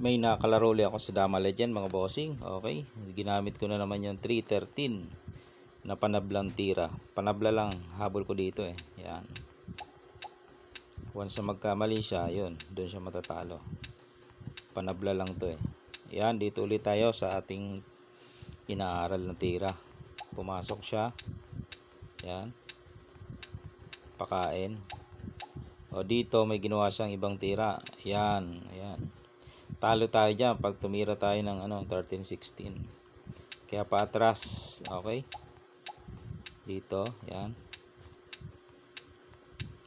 May nakalaro ulit ako sa Dama Legend mga bossing. Okay, ginamit ko na naman yung 313 na panablang tira. Panabla lang habol ko dito eh. Yan, once na magkamali siya, yun, doon siya matatalo. Panabla lang to eh. Yan, dito ulit tayo sa ating inaaral na tira. Pumasok siya. Yan, pakain. O dito may ginawa siyang ibang tira. Yan, ayan. Talo tayo dyan pag tumira tayo ng 13-16. Kaya paatras. Okay, dito, yan.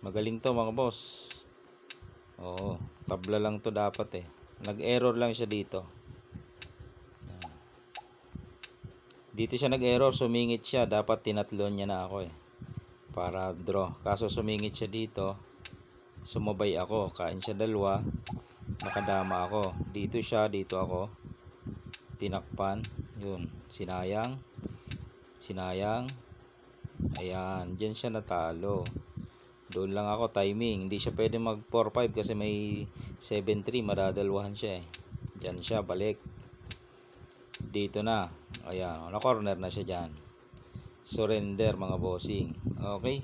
Magaling to mga boss. Oo, tabla lang to dapat eh. Nag-error lang siya dito. Yan. Dito siya nag-error, sumingit siya. Dapat tinatlon niya na ako eh, para draw. Kaso sumingit siya dito, sumabay ako. Kain siya dalawa, nakadama ako. Dito siya, dito ako. Tinakpan. Yun, sinayang. Sinayang. Ayan, dyan siya natalo. Doon lang ako timing. Hindi siya pwede mag 4-5 kasi may 7-3. Madadalwahan siya eh. Dyan siya, balik. Dito na. Ayan, na-corner na siya dyan. Surrender mga bossing. Okay.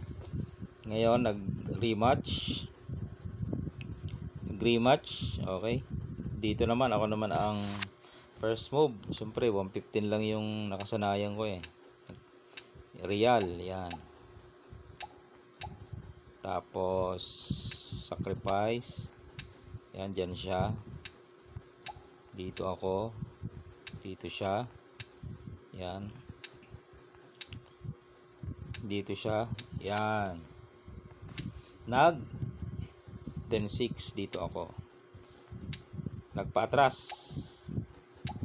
Ngayon, nag-rematch. Nag-rematch. Okay. Dito naman, ako naman ang first move. Siyempre, 115 lang yung nakasanayan ko eh. Real, yan. Tapos sacrifice. Yan, dyan siya. Dito ako. Dito siya. Yan. Dito siya. Yan. Nag 10-6 dito ako. Nagpaatras.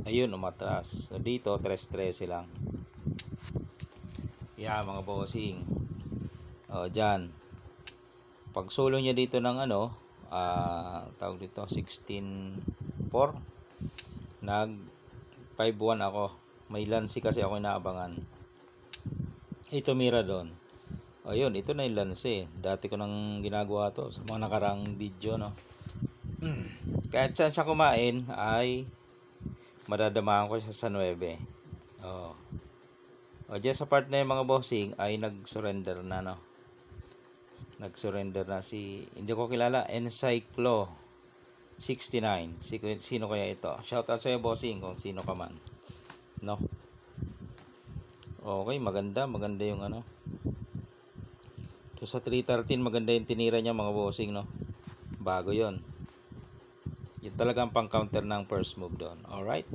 Ayun, umatras. So dito 3-13 lang. Yan mga bossing. O, dyan. Pag solo niya dito ng tawag dito 16-4, nag 5-1 ako. May lansi kasi ako inaabangan. Ito mira doon. Ayun, ito na yung lansi. Dati ko nang ginagawa to sa mga nakarang video, no. Kahit saan siya kumain ay madadamahan ko siya sa 9. Oh. O dyan sa part na yung mga bossing ay nag-surrender na, no. Nag-surrender na si, hindi ko kilala, Encyclo 69. Sino kaya ito? Shout out sa iyo bossing kung sino ka man, no. Okay, maganda yung so sa 313 maganda yung tinira niya mga bossing, no. Bago yon. Yun talaga ang pang counter ng first move doon. Alright.